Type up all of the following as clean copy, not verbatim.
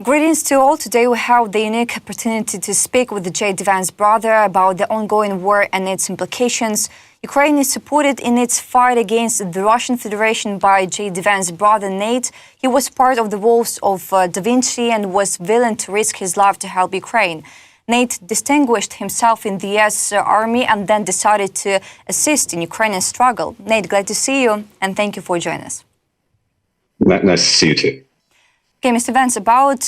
Greetings to all. Today we have the unique opportunity to speak with the JD Vance brother about the ongoing war and its implications. Ukraine is supported in its fight against the Russian Federation by JD Vance's brother Nate. He was part of the Wolves of Da Vinci and was willing to risk his life to help Ukraine. Nate distinguished himself in the US Army and then decided to assist in Ukrainian struggle. Nate, glad to see you and thank you for joining us. Nice to see you too. Okay, Mr. Vance, about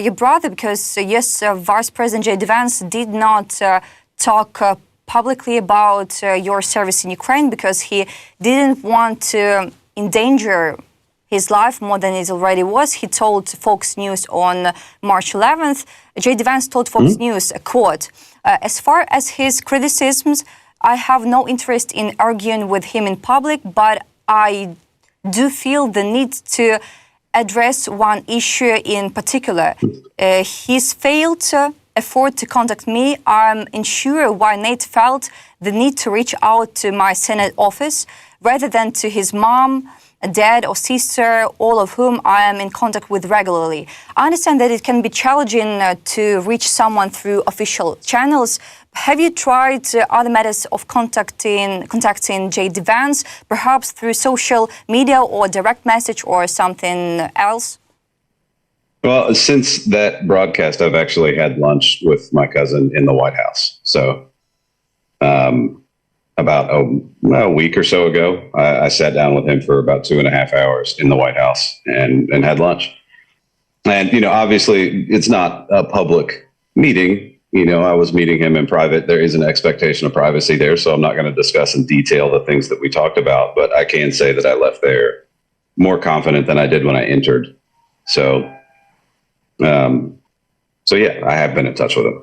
your brother, because yes, Vice President JD Vance did not talk publicly about your service in Ukraine because he didn't want to endanger his life more than it already was. He told Fox News on March 11th. JD Vance told Fox News, a quote, "As far as his criticisms, I have no interest in arguing with him in public, but I do feel the need to address one issue in particular. His failed effort to contact me. I'm unsure why Nate felt the need to reach out to my Senate office rather than to his mom, dad or sister, all of whom I am in contact with regularly. I understand that it can be challenging to reach someone through official channels. Have you tried other methods of contacting JD Vance, perhaps through social media or direct message or something else?" Well, since that broadcast, I've actually had lunch with my cousin in the White House. So about a week or so ago, I sat down with him for about 2.5 hours in the White House and had lunch. And, obviously it's not a public meeting. I was meeting him in private. There is an expectation of privacy there, so I'm not going to discuss in detail the things that we talked about, but I can say that I left there more confident than I did when I entered. So yeah, I have been in touch with him.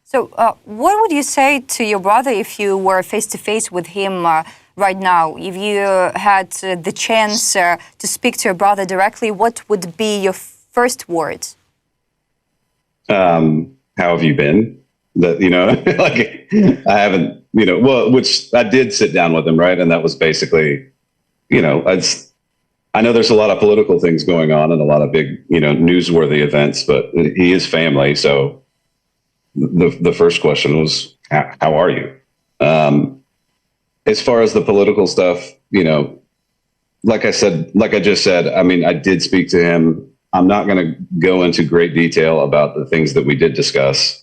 So what would you say to your brother if you were face-to-face with him right now? If you had the chance to speak to your brother directly, what would be your first words? How have you been? That, like I haven't, which I did sit down with him, right? And that was basically, I know there's a lot of political things going on and a lot of big, newsworthy events, but he is family. So the first question was, how are you? As far as the political stuff, like I just said, I mean, I did speak to him. I'm not going to go into great detail about the things that we did discuss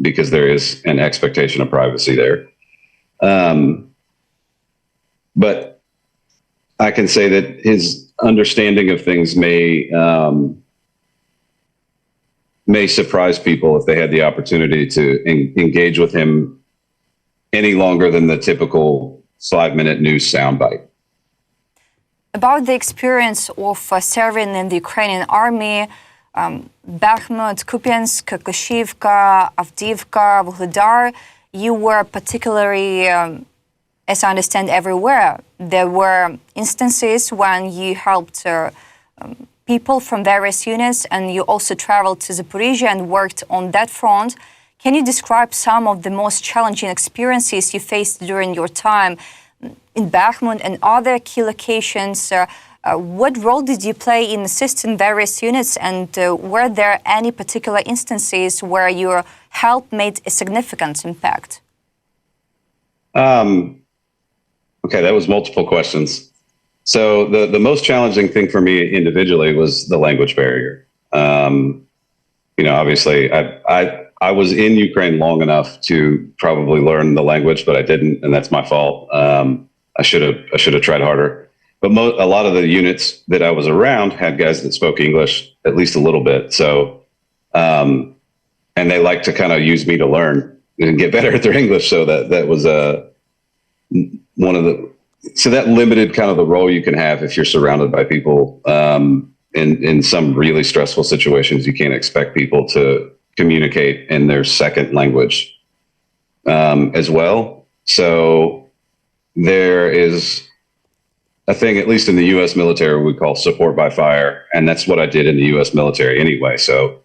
because there is an expectation of privacy there. But I can say that his understanding of things may surprise people if they had the opportunity to engage with him any longer than the typical 5-minute news soundbite. About the experience of serving in the Ukrainian army, Bakhmut, Kupiansk, Klishivka, Avdiivka, Vuhledar, you were particularly, as I understand, everywhere. There were instances when you helped people from various units, and you also traveled to Zaporizhia and worked on that front. Can you describe some of the most challenging experiences you faced during your time in Bakhmut and other key locations? What role did you play in assisting various units, and were there any particular instances where your help made a significant impact? Okay, that was multiple questions. So the most challenging thing for me individually was the language barrier. Obviously I was in Ukraine long enough to probably learn the language, but I didn't, and that's my fault. I should have tried harder. But a lot of the units that I was around had guys that spoke English at least a little bit. So, and they like to kind of use me to learn and get better at their English. So that was so that limited kind of the role you can have if you're surrounded by people. In some really stressful situations, you can't expect people to communicate in their second language as well. So there is a thing, at least in the U.S. military, we call support by fire, and that's what I did in the U.S. military anyway. So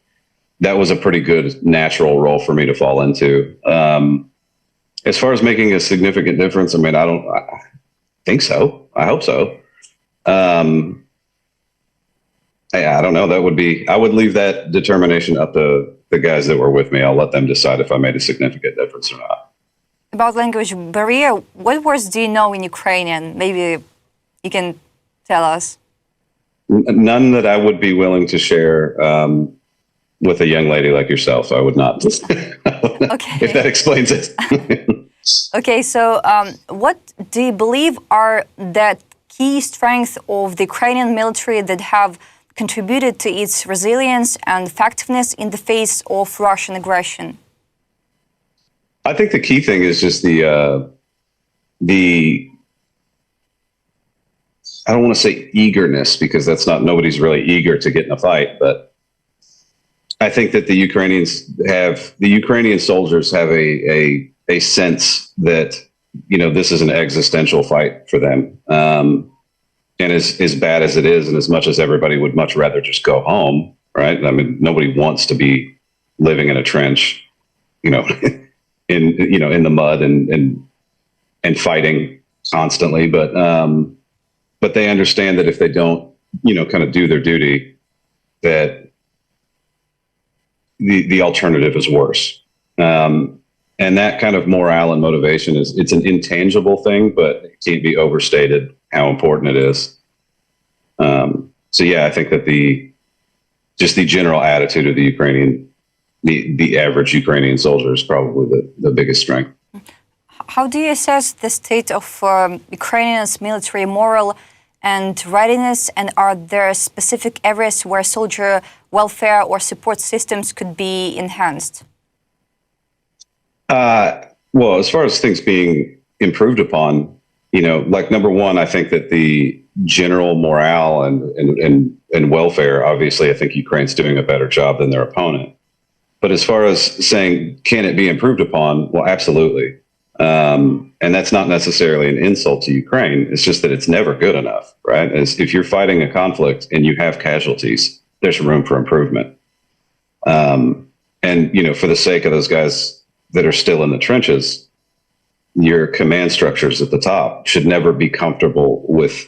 that was a pretty good natural role for me to fall into. As far as making a significant difference, I mean, I think so. I hope so. I don't know. I would leave that determination up to the guys that were with me. I'll let them decide if I made a significant difference or not. About language barrier, what words do you know in Ukrainian? Maybe you can tell us. None that I would be willing to share with a young lady like yourself. I would not. Okay. If that explains it. Okay, so what do you believe are the key strengths of the Ukrainian military that have contributed to its resilience and effectiveness in the face of Russian aggression? I think the key thing is just the I don't want to say eagerness, because that's not, nobody's really eager to get in a fight, but I think that the Ukrainian soldiers have a sense that, this is an existential fight for them. And as bad as it is, and as much as everybody would much rather just go home, right? I mean, nobody wants to be living in a trench, in the mud and fighting constantly. But they understand that if they don't, kind of do their duty, that the alternative is worse. And that kind of morale and motivation it's an intangible thing, but it can't be overstated how important it is. So yeah, I think that the general attitude of the average Ukrainian soldier is probably the biggest strength. How do you assess the state of Ukrainians' military morale and readiness, and are there specific areas where soldier welfare or support systems could be enhanced? Well, as far as things being improved upon, like number one, I think that the general morale and welfare, obviously, I think Ukraine's doing a better job than their opponent. But as far as saying, can it be improved upon? Well, absolutely. And that's not necessarily an insult to Ukraine. It's just that it's never good enough, right? If you're fighting a conflict and you have casualties, there's room for improvement. And, for the sake of those guys that are still in the trenches, your command structures at the top should never be comfortable with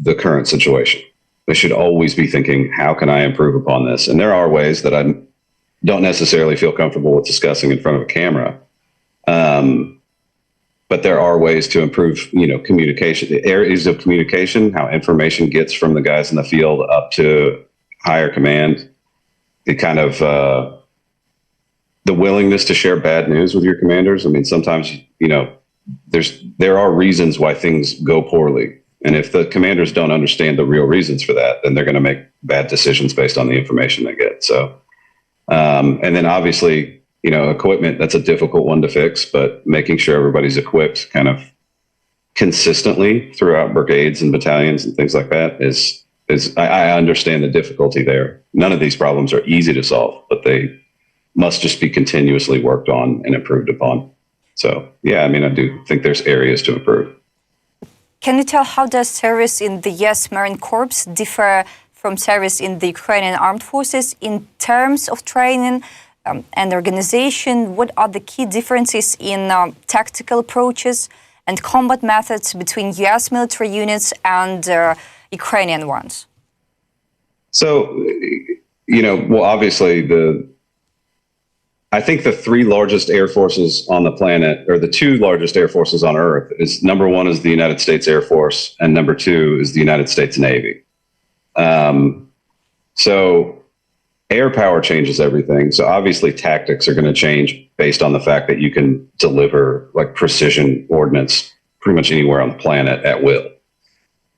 the current situation. They should always be thinking, how can I improve upon this? And there are ways that I don't necessarily feel comfortable with discussing in front of a camera. But there are ways to improve, communication, the areas of communication, how information gets from the guys in the field up to higher command, the kind of the willingness to share bad news with your commanders. I mean, sometimes, there are reasons why things go poorly. And if the commanders don't understand the real reasons for that, then they're going to make bad decisions based on the information they get. So, and then obviously, equipment, that's a difficult one to fix, but making sure everybody's equipped kind of consistently throughout brigades and battalions and things like that is I understand the difficulty there. None of these problems are easy to solve, but they must just be continuously worked on and improved upon. So, yeah, I mean, I do think there's areas to improve. Can you tell how does service in the U.S. Marine Corps differ from service in the Ukrainian Armed Forces in terms of training and organization? What are the key differences in tactical approaches and combat methods between U.S. military units and Ukrainian ones? So, well, obviously, I think the three largest air forces on the planet, or the two largest air forces on Earth, is number one is the United States Air Force, and number two is the United States Navy. So air power changes everything. So obviously tactics are going to change based on the fact that you can deliver like precision ordnance pretty much anywhere on the planet at will.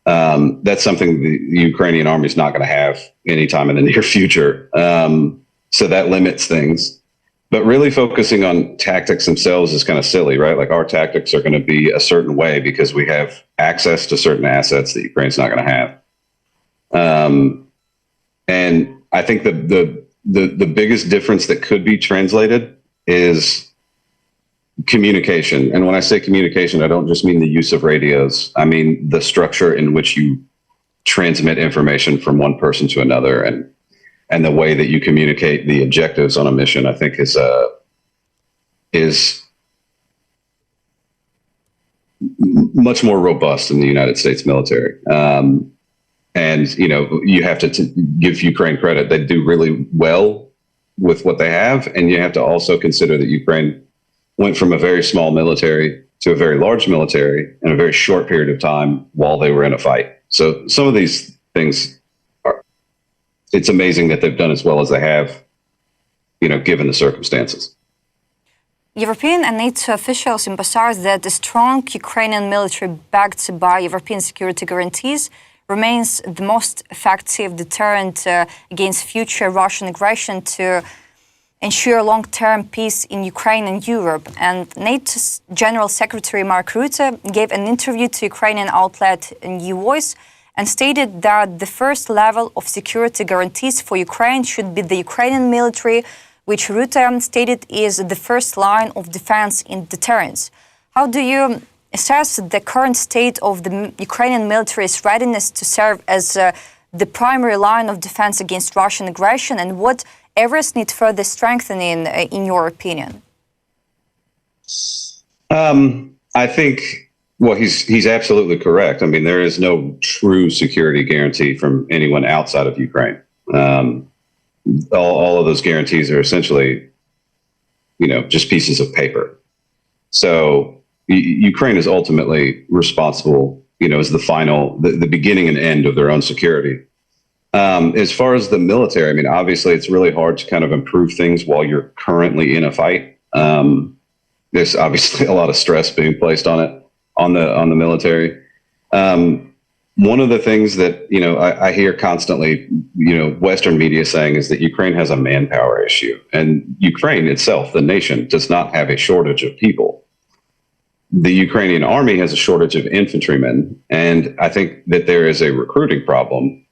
That's something the Ukrainian army is not going to have anytime in the near future. So that limits things. But really focusing on tactics themselves is kind of silly, right? Like our tactics are going to be a certain way because we have access to certain assets that Ukraine's not going to have. And I think the biggest difference that could be translated is communication. And when I say communication, I don't just mean the use of radios. I mean the structure in which you transmit information from one person to another, and the way that you communicate the objectives on a mission, I think is much more robust in the United States military. And, you have to give Ukraine credit. They do really well with what they have. And you have to also consider that Ukraine went from a very small military to a very large military in a very short period of time while they were in a fight. So some of these things it's amazing that they've done as well as they have, given the circumstances. European and NATO officials emphasize that the strong Ukrainian military backed by European security guarantees remains the most effective deterrent against future Russian aggression to ensure long-term peace in Ukraine and Europe. And NATO's General Secretary Mark Rutte gave an interview to Ukrainian outlet New Voice and stated that the first level of security guarantees for Ukraine should be the Ukrainian military, which Rutte stated is the first line of defense in deterrence. How do you assess the current state of the Ukrainian military's readiness to serve as the primary line of defense against Russian aggression, and what areas need further strengthening, in your opinion? I think, well, he's absolutely correct. I mean, there is no true security guarantee from anyone outside of Ukraine. All of those guarantees are essentially, just pieces of paper. So Ukraine is ultimately responsible, as the beginning and end of their own security. As far as the military, I mean, obviously it's really hard to kind of improve things while you're currently in a fight. There's obviously a lot of stress being placed on the military. One of the things that, I hear constantly, Western media saying is that Ukraine has a manpower issue, and Ukraine itself, the nation, does not have a shortage of people. The Ukrainian army has a shortage of infantrymen, and I think that there is a recruiting problem.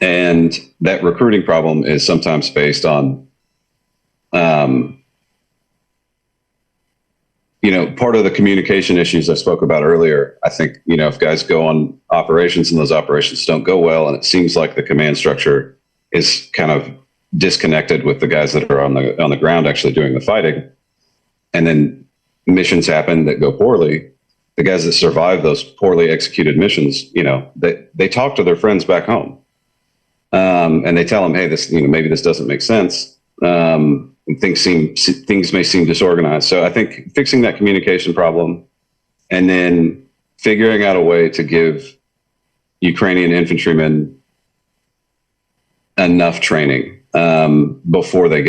And that recruiting problem is sometimes based on, part of the communication issues I spoke about earlier. I think, if guys go on operations and those operations don't go well, and it seems like the command structure is kind of disconnected with the guys that are on the ground actually doing the fighting, and then missions happen that go poorly, the guys that survive those poorly executed missions, they talk to their friends back home. And they tell them, hey, this, maybe this doesn't make sense. Things may seem disorganized. So I think fixing that communication problem and then figuring out a way to give Ukrainian infantrymen enough training before they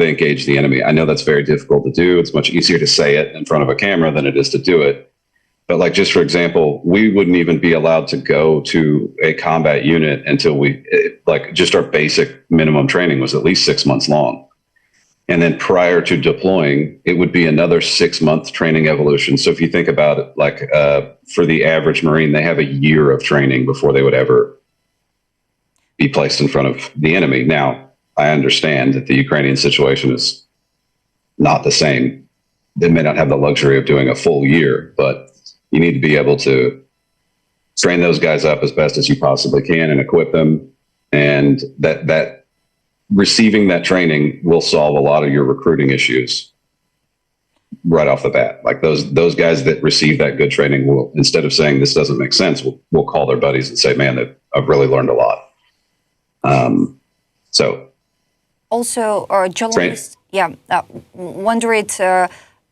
engage the enemy. I know that's very difficult to do. It's much easier to say it in front of a camera than it is to do it. But just for example, we wouldn't even be allowed to go to a combat unit until just our basic minimum training was at least 6 months long. And then prior to deploying, it would be another 6-month training evolution. So if you think about it, for the average Marine, they have a year of training before they would ever be placed in front of the enemy. Now, I understand that the Ukrainian situation is not the same. They may not have the luxury of doing a full year, but you need to be able to train those guys up as best as you possibly can and equip them. And that receiving that training will solve a lot of your recruiting issues right off the bat. Like those guys that receive that good training will, instead of saying this doesn't make sense, will call their buddies and say, man, I've really learned a lot. Also, journalists, wondered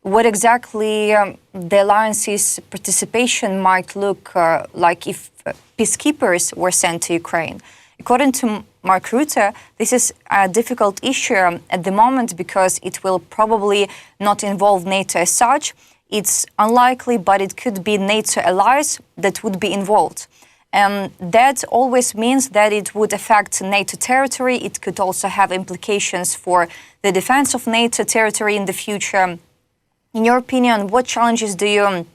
what exactly the alliance's participation might look like if peacekeepers were sent to Ukraine. According to Mark Rutte, this is a difficult issue at the moment because it will probably not involve NATO as such. It's unlikely, but it could be NATO allies that would be involved. That always means that it would affect NATO territory. It could also have implications for the defense of NATO territory in the future. In your opinion, what challenges do you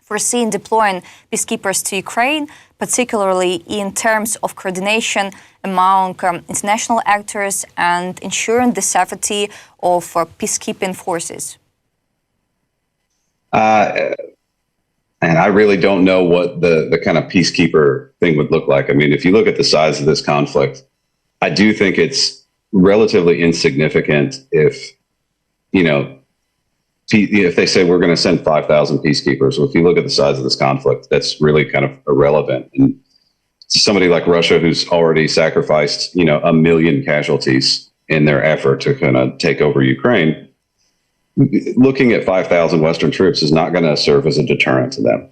foresee in deploying peacekeepers to Ukraine, particularly in terms of coordination among international actors and ensuring the safety of peacekeeping forces? And I really don't know what the kind of peacekeeper thing would look like. I mean, if you look at the size of this conflict, I do think it's relatively insignificant if, if they say we're going to send 5,000 peacekeepers, well, if you look at the size of this conflict, that's really kind of irrelevant. And somebody like Russia, who's already sacrificed, 1 million casualties in their effort to kind of take over Ukraine, looking at 5,000 Western troops is not going to serve as a deterrent to them.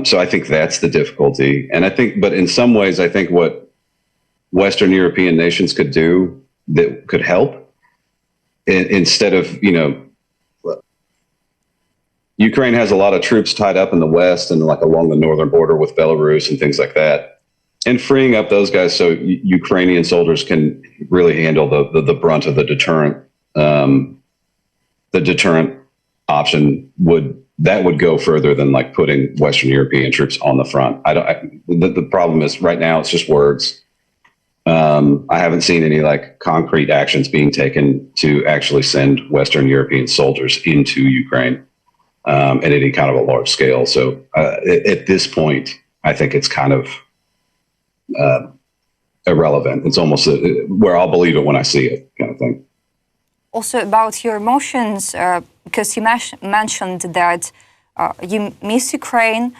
So I think that's the difficulty. And but in some ways, I think what Western European nations could do that could help, instead of, Ukraine has a lot of troops tied up in the West and like along the northern border with Belarus and things like that, and freeing up those guys so Ukrainian soldiers can really handle the brunt of the deterrent. The deterrent option would go further than like putting Western European troops on the front. The problem is right now it's just words. I haven't seen any like concrete actions being taken to actually send Western European soldiers into Ukraine at any kind of a large scale. So at this point, I think it's kind of irrelevant. It's almost where I'll believe it when I see it, kind of thing. Also about your emotions, because you mentioned that you miss Ukraine.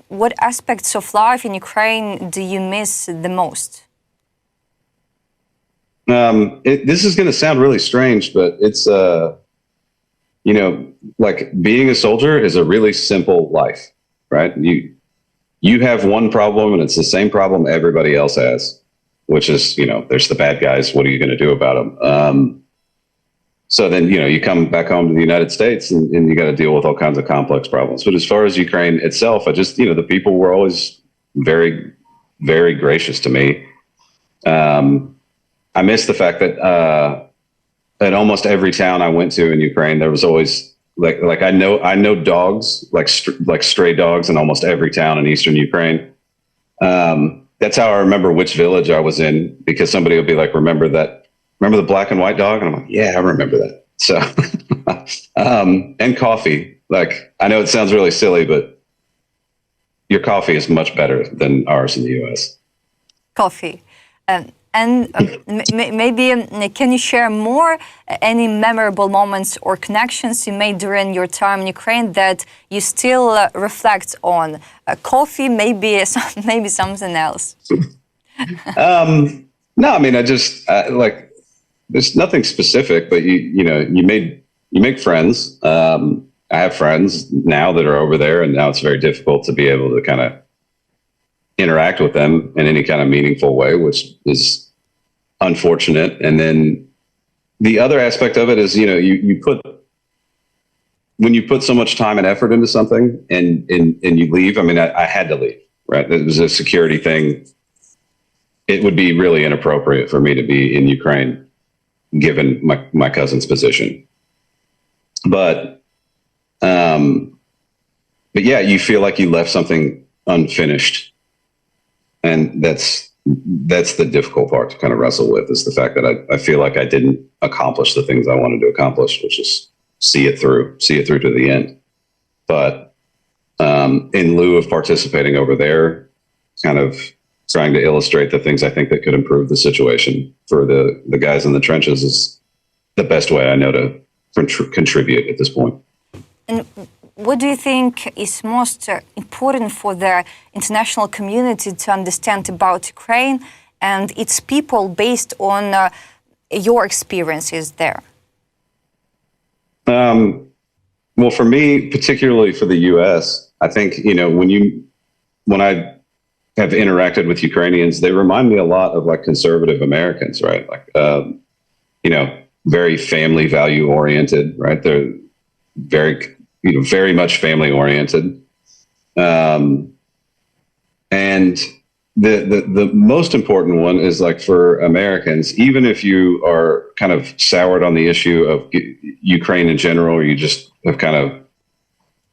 What aspects of life in Ukraine do you miss the most? This is going to sound really strange, but it's, like being a soldier is a really simple life, right? You have one problem and it's the same problem everybody else has, which is, there's the bad guys. What are you going to do about them? So then, you come back home to the United States and you got to deal with all kinds of complex problems. But as far as Ukraine itself, the people were always very, very gracious to me. I miss the fact that at almost every town I went to in Ukraine, there was always like I know dogs, like stray dogs in almost every town in eastern Ukraine. That's how I remember which village I was in, because somebody would be like, remember the black and white dog? And I'm like, yeah, I remember that. So, and coffee. Like, I know it sounds really silly, but your coffee is much better than ours in the U.S. Coffee. Maybe can you share more, any memorable moments or connections you made during your time in Ukraine that you still reflect on? Coffee, maybe something else. No, I mean, I just there's nothing specific, but you make friends. I have friends now that are over there, and now it's very difficult to be able to kind of interact with them in any kind of meaningful way, which is unfortunate. And then the other aspect of it is, when you put so much time and effort into something and you leave. I mean, I had to leave, right? It was a security thing. It would be really inappropriate for me to be in Ukraine, given my cousin's position. But yeah, you feel like you left something unfinished. And that's the difficult part to kind of wrestle with, is the fact that I feel like I didn't accomplish the things I wanted to accomplish, which is see it through to the end. But in lieu of participating over there, kind of trying to illustrate the things I think that could improve the situation for the guys in the trenches is the best way I know to contribute at this point. And what do you think is most important for the international community to understand about Ukraine and its people based on your experiences there? Well, for me, particularly for the U.S., I think, when I have interacted with Ukrainians, they remind me a lot of like conservative Americans, right? Like, very family value oriented, right? They're very much family oriented. And the most important one is like for Americans, even if you are kind of soured on the issue of Ukraine in general, or you just have kind of,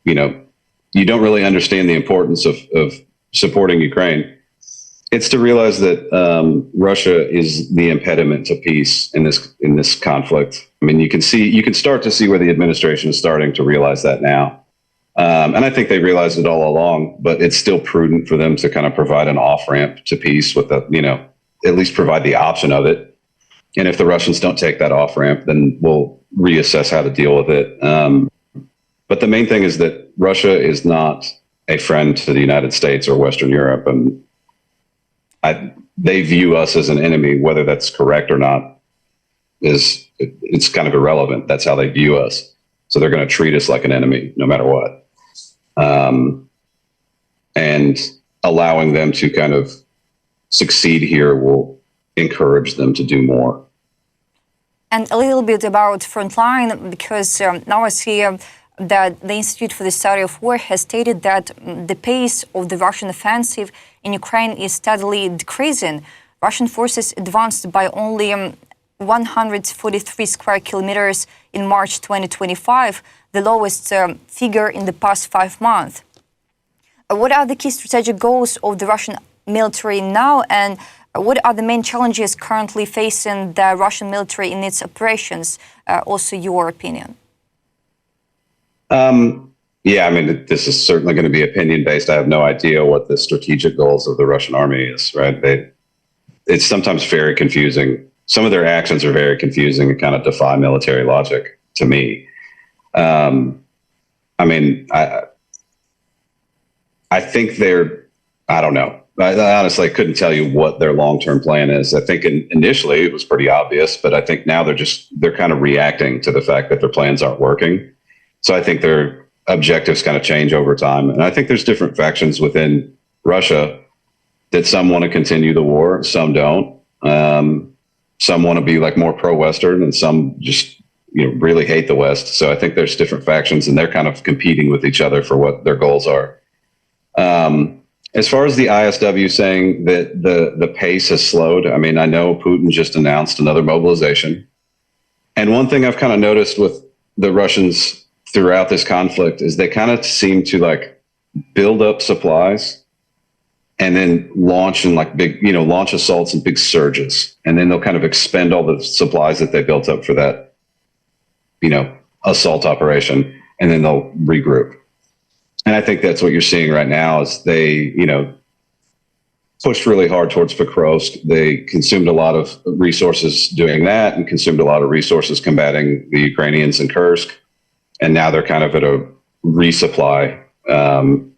you don't really understand the importance of supporting Ukraine, it's to realize that Russia is the impediment to peace in this conflict. I mean, you can start to see where the administration is starting to realize that now. And I think they realized it all along, but it's still prudent for them to kind of provide an off-ramp to peace with at least provide the option of it. And if the Russians don't take that off-ramp, then we'll reassess how to deal with it. But the main thing is that Russia is not a friend to the United States or Western Europe, and they view us as an enemy. Whether that's correct or not it's kind of irrelevant. That's how they view us. So they're going to treat us like an enemy, no matter what. And allowing them to kind of succeed here will encourage them to do more. And a little bit about frontline, because now I see that the Institute for the Study of War has stated that the pace of the Russian offensive in Ukraine is steadily decreasing. Russian forces advanced by only 143 square kilometers in March 2025, the lowest figure in the past 5 months. What are the key strategic goals of the Russian military now, and what are the main challenges currently facing the Russian military in its operations? Also, your opinion. Yeah, I mean, this is certainly going to be opinion-based. I have no idea what the strategic goals of the Russian army is, right? It's sometimes very confusing. Some of their actions are very confusing and kind of defy military logic to me. I mean, I think I don't know. I honestly couldn't tell you what their long-term plan is. I think initially it was pretty obvious, but I think now they're kind of reacting to the fact that their plans aren't working. So I think their objectives kind of change over time. And I think there's different factions within Russia that some want to continue the war, some don't. Some want to be like more pro-Western, and some just really hate the West. So I think there's different factions, and they're kind of competing with each other for what their goals are. As far as the ISW saying that the pace has slowed, I mean, I know Putin just announced another mobilization. And one thing I've kind of noticed with the Russians throughout this conflict is they kind of seem to like build up supplies and then launch in like big, launch assaults and big surges. And then they'll kind of expend all the supplies that they built up for that, assault operation, and then they'll regroup. And I think that's what you're seeing right now is they, pushed really hard towards Pokrovsk. They consumed a lot of resources doing that and consumed a lot of resources combating the Ukrainians in Kursk. And now they're kind of at a resupply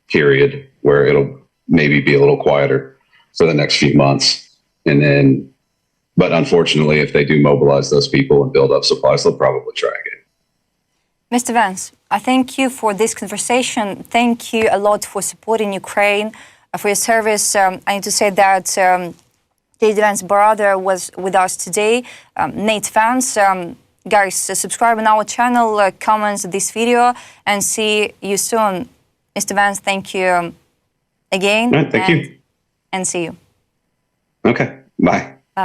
period where it'll maybe be a little quieter for the next few months. But unfortunately, if they do mobilize those people and build up supplies, they'll probably try again. Mr. Vance, I thank you for this conversation. Thank you a lot for supporting Ukraine, for your service. I need to say that JD Vance's brother was with us today, Nate Vance. Guys, subscribe on our channel, comment this video, and see you soon. Mr. Vance, thank you again. Right, thank you. And see you. Okay, bye.